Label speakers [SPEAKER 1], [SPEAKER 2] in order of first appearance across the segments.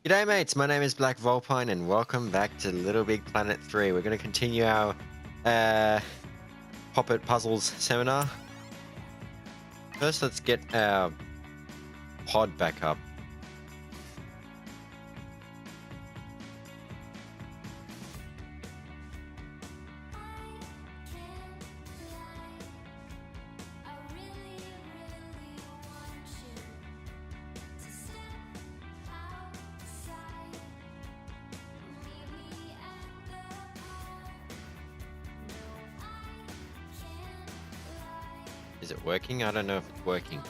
[SPEAKER 1] G'day mates, my name is Black Vulpine and welcome back to Little Big Planet 3. We're going to continue our Popit Puzzles seminar. First let's get our pod back up. Is it working? I don't know if it's working.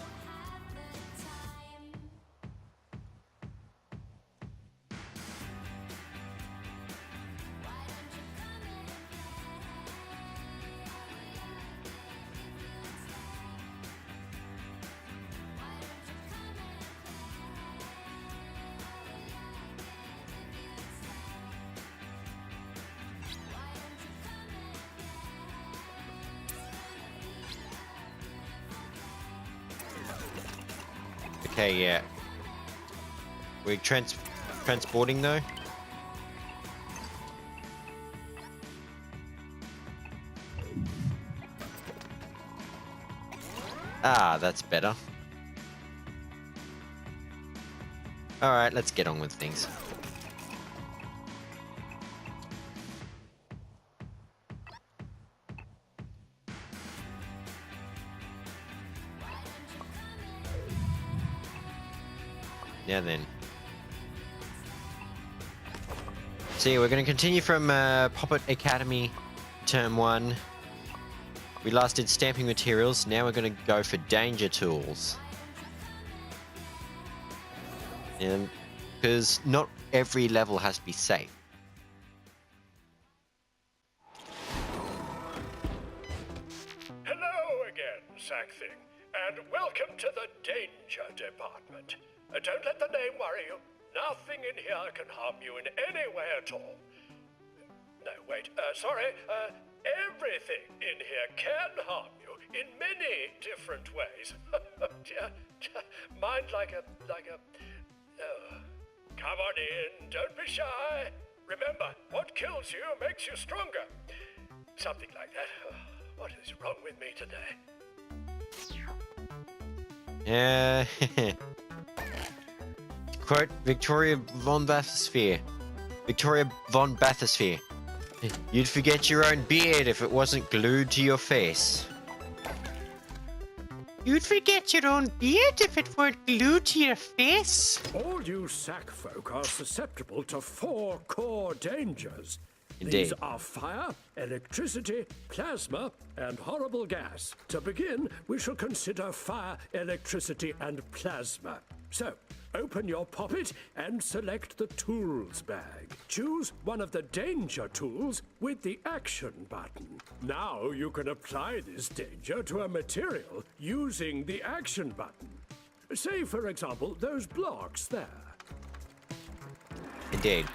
[SPEAKER 1] Okay, yeah. We're transporting though. Ah, that's better. Alright, let's get on with things. Now then. See, we're going to continue from Popit Academy Term 1. We last did stamping materials, now we're going to go for danger tools. And because not every level has to be safe.
[SPEAKER 2] Hello again, Sackthing, and welcome to the Danger Department. Don't let the name worry you. Nothing in here can harm you in any way at all. No, wait, sorry. Everything in here can harm you in many different ways. Mind like a... Come on in, don't be shy. Remember, what kills you makes you stronger. Something like that. What is wrong with me today?
[SPEAKER 1] Yeah. Quote Victoria von Bathysphere. Victoria von Bathysphere. You'd forget your own beard if it wasn't glued to your face. You'd forget your own beard if it weren't glued to your face.
[SPEAKER 2] All you sack folk are susceptible to 4 core dangers.
[SPEAKER 1] Indeed.
[SPEAKER 2] These are fire, electricity, plasma, and horrible gas. To begin, we shall consider fire, electricity, and plasma. So, open your Popit and select the Tools bag. Choose one of the danger tools with the Action button. Now you can apply this danger to a material using the Action button. Say, for example, those blocks there.
[SPEAKER 1] Indeed.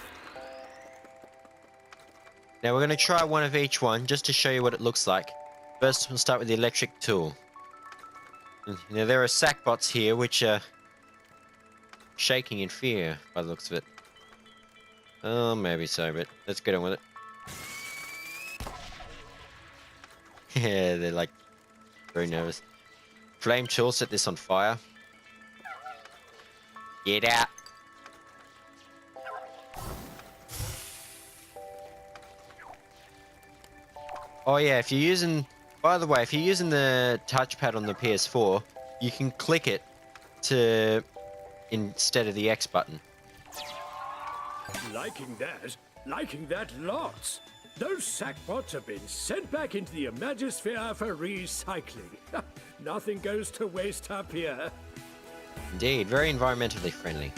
[SPEAKER 1] Now we're going to try one of each one just to show you what it looks like. First we'll start with the electric tool. Now there are sack bots here which are shaking in fear by the looks of it. Oh, maybe so, but let's get on with it. Yeah, they're like very nervous. Flame tool, set this on fire. Get out. Oh yeah, if you're using... By the way, if you're using the touchpad on the PS4, you can click it to... instead of the X button.
[SPEAKER 2] Liking that lots. Those sackbots have been sent back into the Imagisphere for recycling. Nothing goes to waste up here.
[SPEAKER 1] Indeed, very environmentally friendly.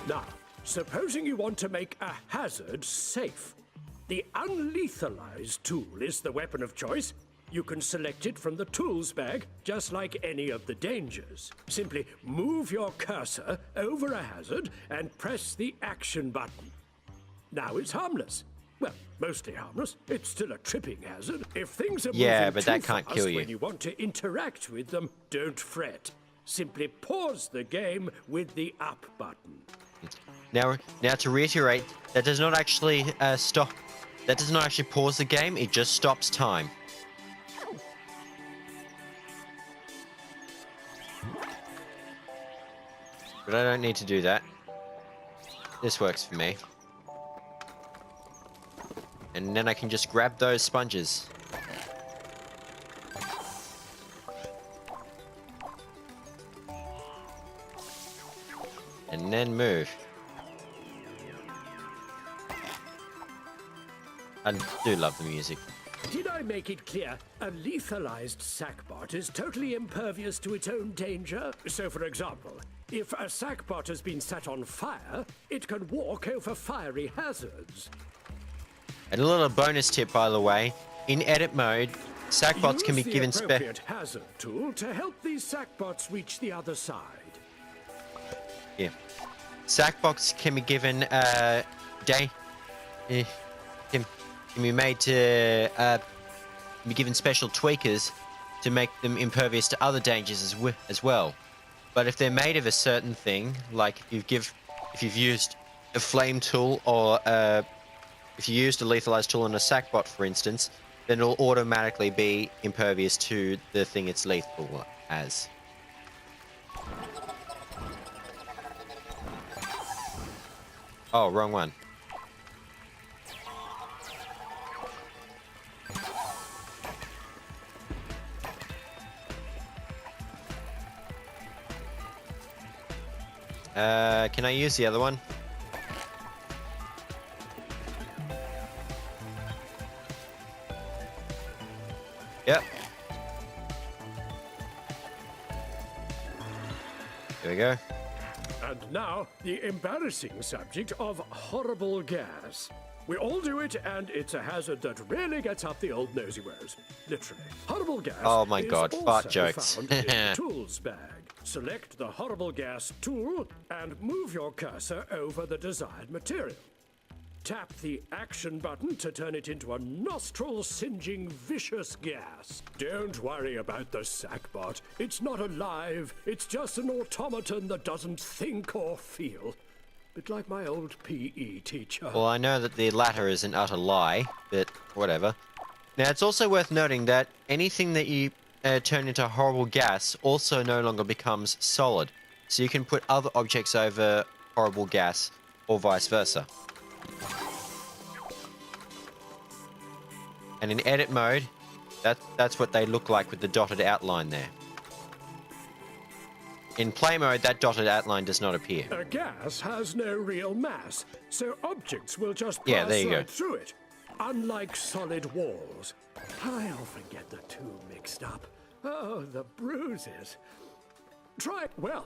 [SPEAKER 2] Now, supposing you want to make a hazard safe. The unlethalized tool is the weapon of choice. You can select it from the tools bag, just like any of the dangers. Simply move your cursor over a hazard and press the action button. Now it's harmless. Well, mostly harmless. It's still a tripping hazard. If things are
[SPEAKER 1] Yeah,
[SPEAKER 2] moving
[SPEAKER 1] but
[SPEAKER 2] too
[SPEAKER 1] that can't
[SPEAKER 2] fast
[SPEAKER 1] kill you.
[SPEAKER 2] when you want to interact with them, don't fret. Simply pause the game with the up button.
[SPEAKER 1] Now to reiterate, that does not actually stop. That does not actually pause the game. It just stops time. But I don't need to do that. This works for me. And then I can just grab those sponges. And then move. I do love the music.
[SPEAKER 2] Did I make it clear? A lethalized sackbot is totally impervious to its own danger. So, for example, if a sackbot has been set on fire, it can walk over fiery hazards.
[SPEAKER 1] And a little bonus tip, by the way, in edit mode, sackbots can be given
[SPEAKER 2] Use the appropriate hazard tool to help these sackbots reach the other side.
[SPEAKER 1] Yeah. Sackbots can be given can be made to be given special tweakers to make them impervious to other dangers as well. But if they're made of a certain thing, like if you've used a flame tool or if you used a lethalized tool on a sackbot, for instance, then it'll automatically be impervious to the thing it's lethal as. Oh, wrong one. Can I use the other one? Yep. There we go.
[SPEAKER 2] And now, the embarrassing subject of horrible gas. We all do it, and it's a hazard that really gets up the old nosy woes. Literally. Horrible gas
[SPEAKER 1] Oh my
[SPEAKER 2] is
[SPEAKER 1] God,
[SPEAKER 2] also
[SPEAKER 1] fart jokes.
[SPEAKER 2] found in the tools bag. Select the horrible gas tool and move your cursor over the desired material. Tap the action button to turn it into a nostril-singeing vicious gas. Don't worry about the sackbot. It's not alive. It's just an automaton that doesn't think or feel. Bit like my old PE teacher.
[SPEAKER 1] Well, I know that the latter is an utter lie, but whatever. Now, it's also worth noting that anything that you turn into horrible gas also no longer becomes solid. So you can put other objects over horrible gas, or vice versa. And in edit mode, that's what they look like with the dotted outline there. In play mode, that dotted outline does not appear.
[SPEAKER 2] A gas has no real mass, so objects will just
[SPEAKER 1] Yeah,
[SPEAKER 2] pass
[SPEAKER 1] there you go.
[SPEAKER 2] right through it, unlike solid walls. I often get the two mixed up. Oh, the bruises. Well,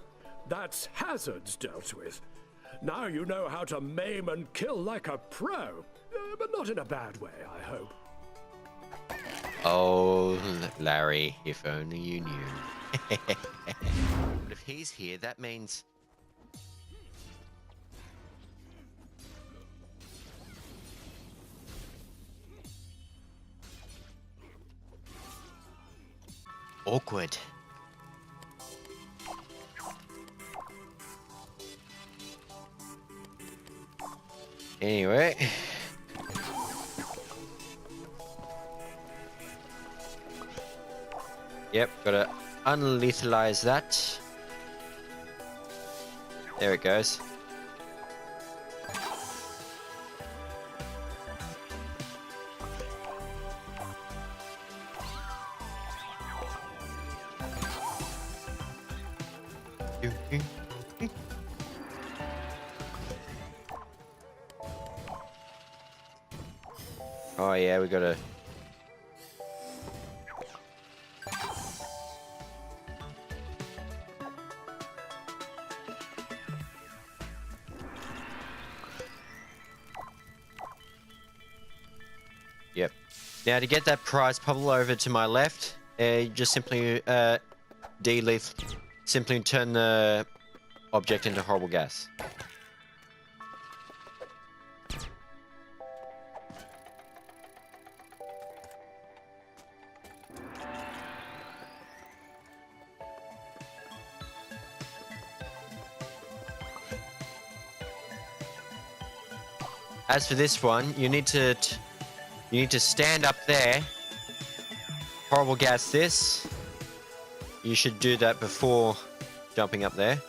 [SPEAKER 2] that's hazards dealt with. Now you know how to maim and kill like a pro, but not in a bad way, I hope.
[SPEAKER 1] Oh, Larry, if only you knew. But if he's here, that means... awkward. Anyway... Yep, gotta unlethalize that. There it goes. Oh yeah, we gotta... Yep. Now to get that prize puzzle over to my left, just simply simply turn the object into horrible gas. As for this one, you need to stand up there. Horrible gas this. You should do that before jumping up there.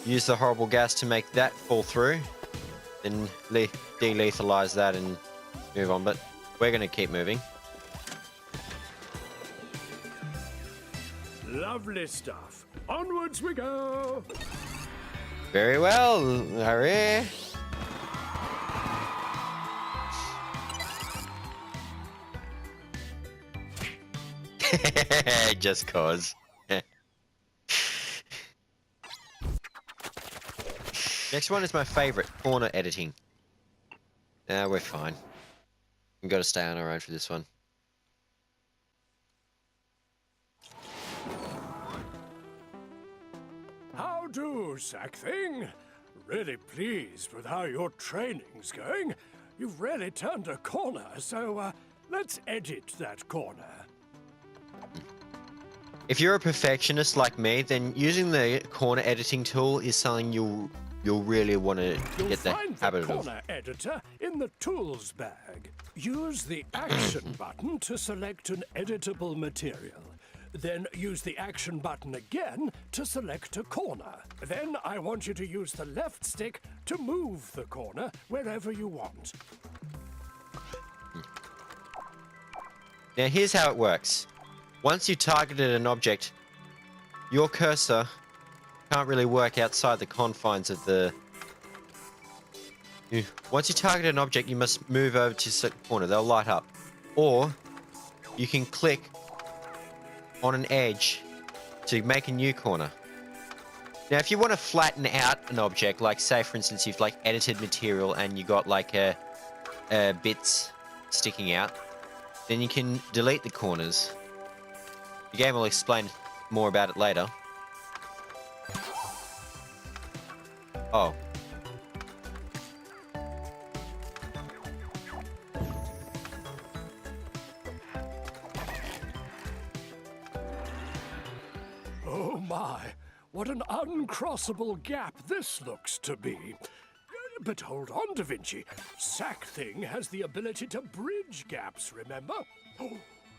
[SPEAKER 1] Use the horrible gas to make that fall through. Then de-lethalize that and move on. But we're going to keep moving.
[SPEAKER 2] Lovely stuff. Onwards we go.
[SPEAKER 1] Very well, Larry. Just cause. Next one is my favorite, corner editing. Now we're fine. We've got to stay on our own for this one.
[SPEAKER 2] How do, Sack Thing? Really pleased with how your training's going. You've really turned a corner, so let's edit that corner.
[SPEAKER 1] If you're a perfectionist like me, then using the corner editing tool is something you'll really want to get the habit of.
[SPEAKER 2] You'll find the corner editor in the tools bag. Use the action button to select an editable material. Then use the action button again to select a corner. Then I want you to use the left stick to move the corner wherever you want.
[SPEAKER 1] Now here's how it works. Once you targeted an object, your cursor can't really work outside the confines of the... Once you target an object, you must move over to a certain corner. They'll light up. Or you can click on an edge to make a new corner. Now, if you want to flatten out an object, like say, for instance, you've like edited material and you got like bits sticking out, then you can delete the corners. The game will explain more about it later. Oh.
[SPEAKER 2] Oh my, what an uncrossable gap this looks to be. But hold on, Da Vinci. Sack Thing has the ability to bridge gaps, remember? Oh,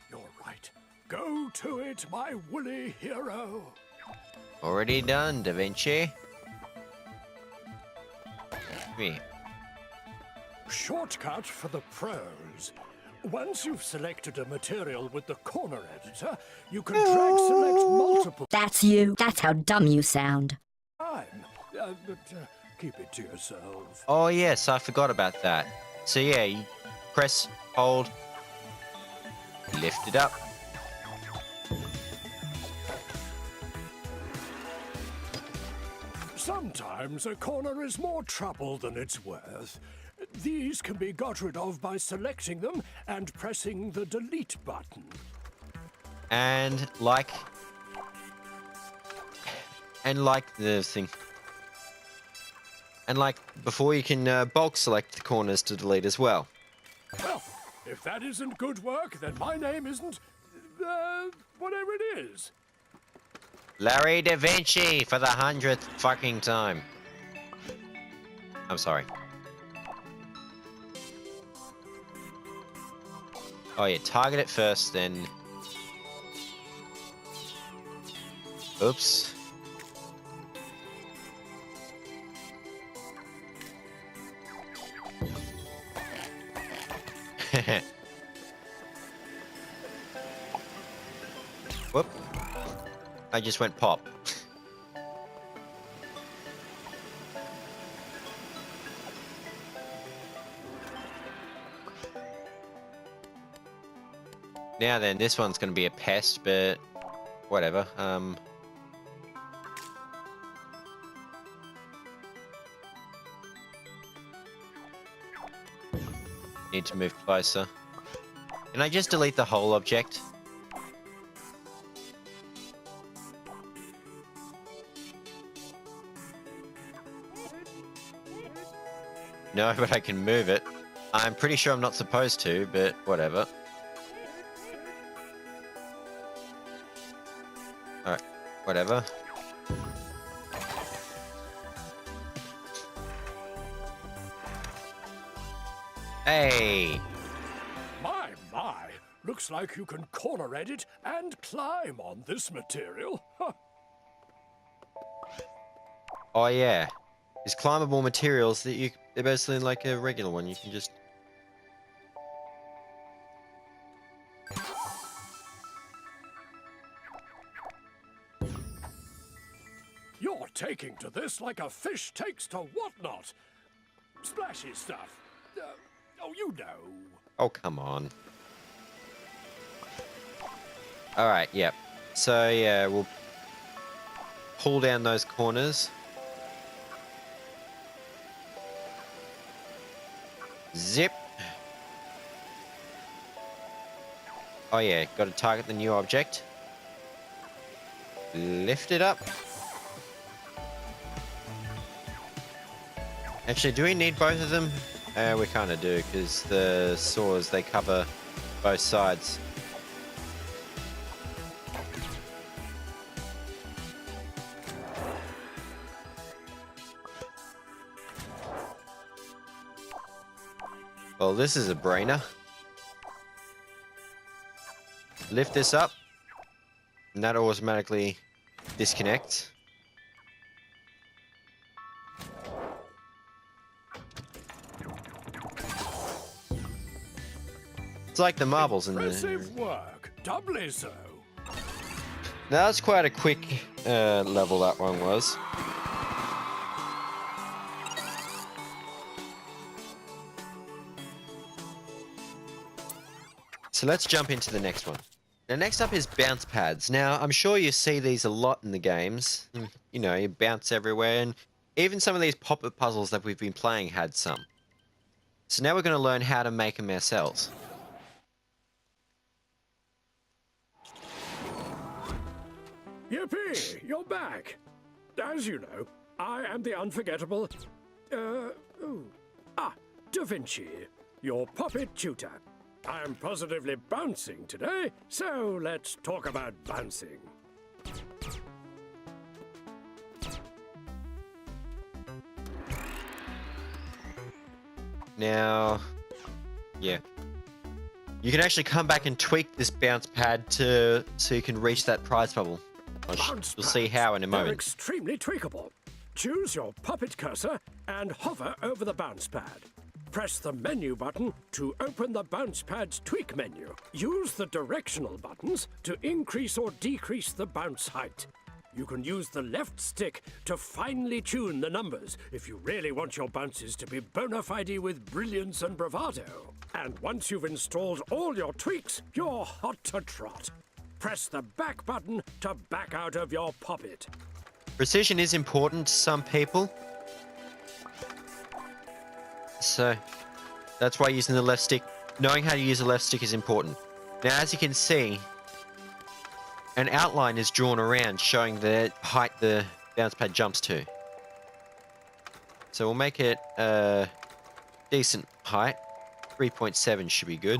[SPEAKER 2] you're right. Go to it, my woolly hero.
[SPEAKER 1] Already done, Da Vinci. Me.
[SPEAKER 2] Shortcut for the pros. Once you've selected a material with the corner editor, you can drag select multiple
[SPEAKER 3] That's you. That's how dumb you sound.
[SPEAKER 2] times. But keep it to yourself.
[SPEAKER 1] Oh yes, I forgot about that. So yeah, you press, hold, lift it up.
[SPEAKER 2] Sometimes a corner is more trouble than it's worth. These can be got rid of by selecting them and pressing the delete button.
[SPEAKER 1] And like the thing. And like before, you can bulk select the corners to delete as well.
[SPEAKER 2] Well, if that isn't good work, then my name isn't... whatever it is.
[SPEAKER 1] Larry Da Vinci for the 100th fucking time. I'm sorry. Oh yeah, target it first, then... Oops. Whoop. I just went pop. Now then, this one's gonna be a pest, but whatever. Need to move closer. Can I just delete the whole object? No, but I can move it. I'm pretty sure I'm not supposed to, but whatever. Alright, whatever. Hey!
[SPEAKER 2] My. Looks like you can corner edit and climb on this material. Huh.
[SPEAKER 1] Oh yeah. These climbable materials that they're basically like a regular one. You can just...
[SPEAKER 2] You're taking to this like a fish takes to whatnot. Splashy stuff. Oh, you know.
[SPEAKER 1] Oh, come on. Alright, yep. So, yeah, we'll pull down those corners. Zip. Oh, yeah, got to target the new object. Lift it up. Actually, do we need both of them? We kind of do, because the saws, they cover both sides. Well, this is a brainer. Lift this up, and that automatically disconnects. It's like the marbles in the...
[SPEAKER 2] Impressive work. Doubly so.
[SPEAKER 1] Now, that's quite a quick level that one was. So let's jump into the next one. Now, next up is bounce pads. Now, I'm sure you see these a lot in the games. You know, you bounce everywhere, and even some of these Popit puzzles that we've been playing had some. So now we're going to learn how to make them ourselves.
[SPEAKER 2] Yippee! You're back. As you know, I am the unforgettable... Da Vinci, your Popit tutor. I am positively bouncing today, so let's talk about bouncing.
[SPEAKER 1] Now, yeah. You can actually come back and tweak this bounce pad so you can reach that prize bubble. You'll see how in a moment.
[SPEAKER 2] They're extremely tweakable. Choose your Popit cursor and hover over the bounce pad. Press the menu button to open the bounce pad's tweak menu. Use the directional buttons to increase or decrease the bounce height. You can use the left stick to finely tune the numbers if you really want your bounces to be bona fide with brilliance and bravado. And once you've installed all your tweaks, you're hot to trot. Press the back button to back out of your Popit.
[SPEAKER 1] Precision is important to some people. So, that's why using the left stick, knowing how to use the left stick is important. Now, as you can see, an outline is drawn around showing the height the bounce pad jumps to. So we'll make it a decent height. 3.7 should be good.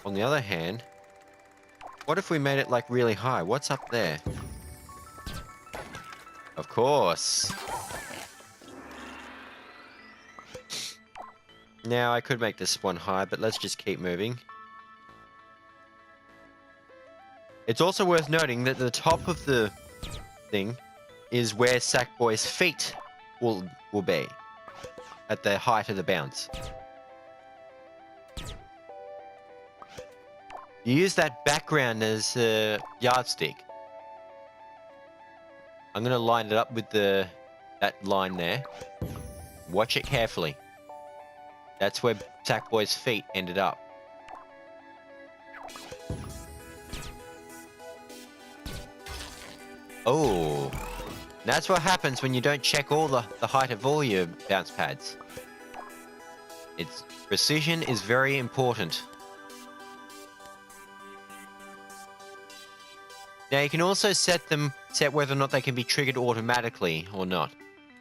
[SPEAKER 1] On the other hand, what if we made it like really high? What's up there? Of course. Now I could make this one high, but let's just keep moving. It's also worth noting that the top of the thing is where Sackboy's feet will be at the height of the bounce. You use that background as a yardstick. I'm going to line it up with that line there. Watch it carefully. That's where Sackboy's feet ended up. Oh, that's what happens when you don't check all the height of all your bounce pads. Precision is very important. Now you can also set whether or not they can be triggered automatically or not.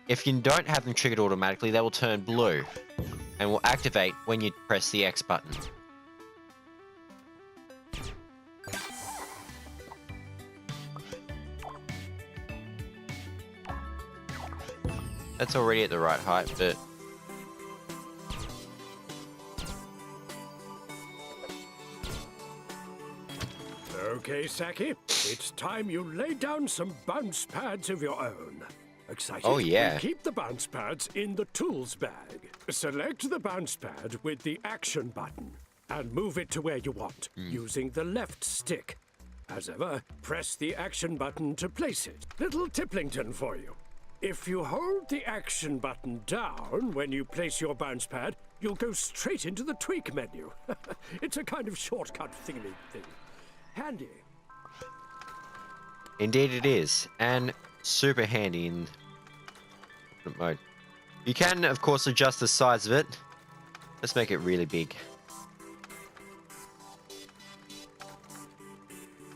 [SPEAKER 1] If you don't have them triggered automatically, they will turn blue and will activate when you press the X button. That's already at the right height, but
[SPEAKER 2] Okay, Saki, it's time you lay down some bounce pads of your own. Excited?
[SPEAKER 1] Oh, yeah.
[SPEAKER 2] We'll keep the bounce pads in the tools bag. Select the bounce pad with the action button and move it to where you want, using the left stick. As ever, press the action button to place it. Little Tipplington for you. If you hold the action button down when you place your bounce pad, you'll go straight into the tweak menu. It's a kind of shortcut thingy thing. Handy.
[SPEAKER 1] Indeed it is, and super handy in mode. You can, of course, adjust the size of it. Let's make it really big.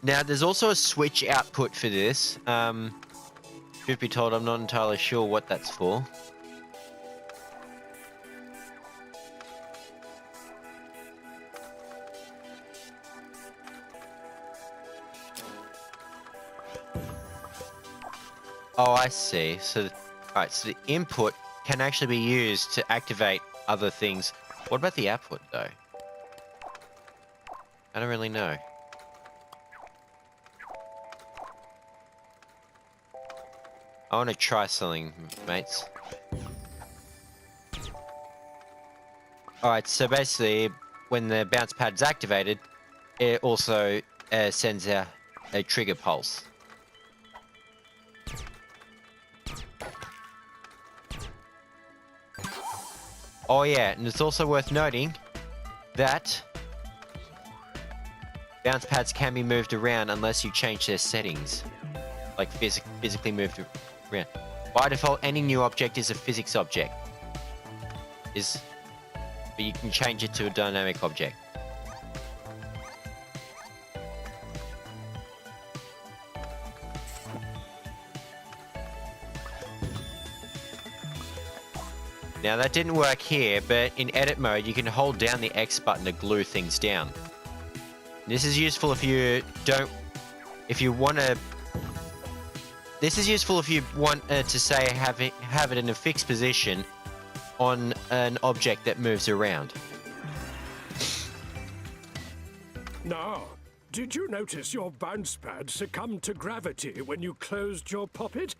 [SPEAKER 1] Now, there's also a switch output for this. Truth be told, I'm not entirely sure what that's for. Oh, I see. So, alright, so the input can actually be used to activate other things. What about the output, though? I don't really know. I want to try something, mates. Alright, so basically, when the bounce pad's activated, it also sends out a trigger pulse. Oh yeah, and it's also worth noting that bounce pads can be moved around unless you change their settings. Like physically moved around. By default, any new object is a physics object. But you can change it to a dynamic object. Now that didn't work here, but in edit mode you can hold down the X button to glue things down. This is useful if you want to say have it in a fixed position on an object that moves around.
[SPEAKER 2] Now, did you notice your bounce pad succumbed to gravity when you closed your Popit?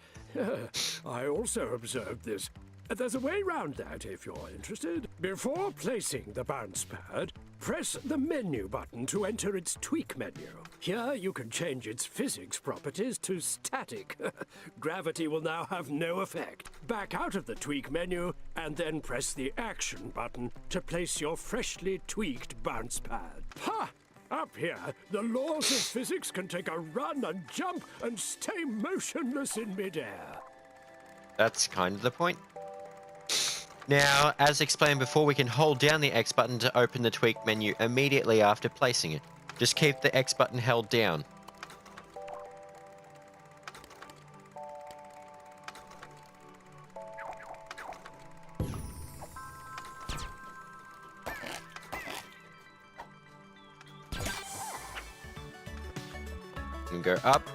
[SPEAKER 2] I also observed this. There's a way around that if you're interested. Before placing the bounce pad, press the menu button to enter its tweak menu. Here you can change its physics properties to static. Gravity will now have no effect. Back out of the tweak menu and then press the action button to place your freshly tweaked bounce pad. Ha! Up here, the laws of physics can take a run and jump and stay motionless in midair.
[SPEAKER 1] That's kind of the point. Now, as explained before, we can hold down the X button to open the tweak menu immediately after placing it. Just keep the X button held down. And go up.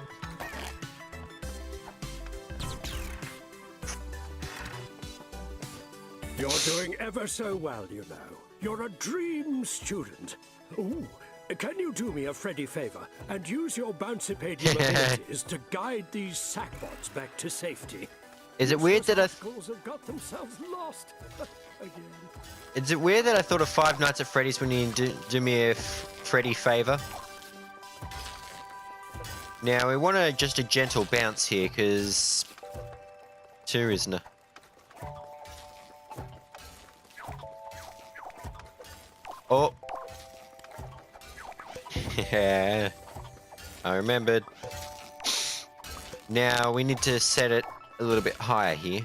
[SPEAKER 2] You're doing ever so well, you know. You're a dream student. Ooh, can you do me a Freddy favor and use your bouncipadium abilities to guide these sackbots back to safety?
[SPEAKER 1] Is it weird that
[SPEAKER 2] schools have got themselves lost again.
[SPEAKER 1] Is it weird that I thought of Five Nights at Freddy's when you do me a Freddy favor? Now we want just a gentle bounce here, because two isn't it? Oh. Yeah. I remembered. Now we need to set it a little bit higher here.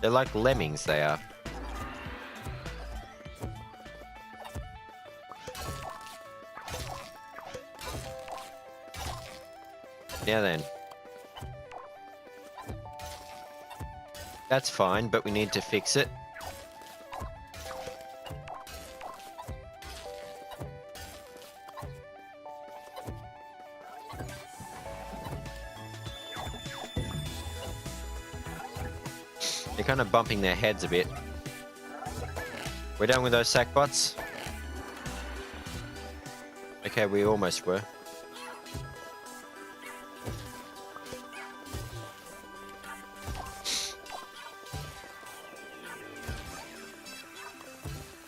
[SPEAKER 1] They're like lemmings, they are. Now then. That's fine, but we need to fix it. They're kind of bumping their heads a bit. We're done with those sack bots? Okay, we almost were.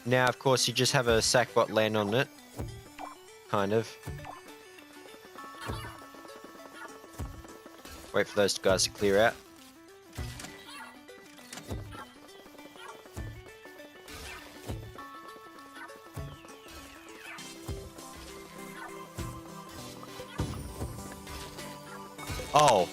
[SPEAKER 1] Now, of course, you just have a sack bot land on it. Kind of. Wait for those guys to clear out. Oh.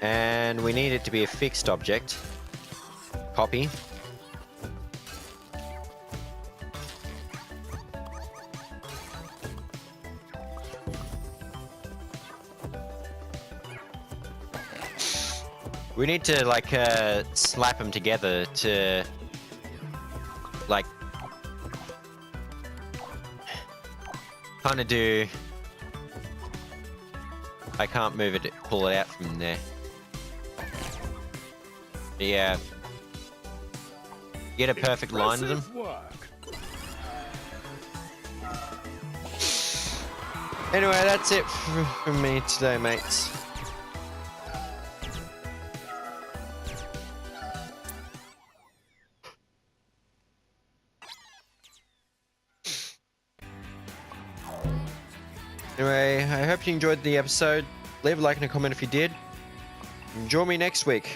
[SPEAKER 1] And we need it to be a fixed object. Copy. We need to like slap them together to like kind of do. I can't move it, pull it out from there. Yeah. Get a perfect line of them. Anyway, that's it from me today, mates. Anyway, I hope you enjoyed the episode. Leave a like and a comment if you did. And join me next week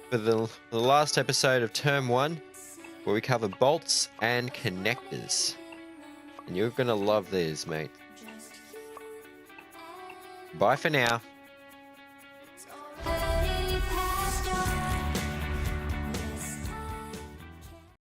[SPEAKER 1] for the last episode of Term 1, where we cover bolts and connectors. And you're gonna love these, mate. Bye for now.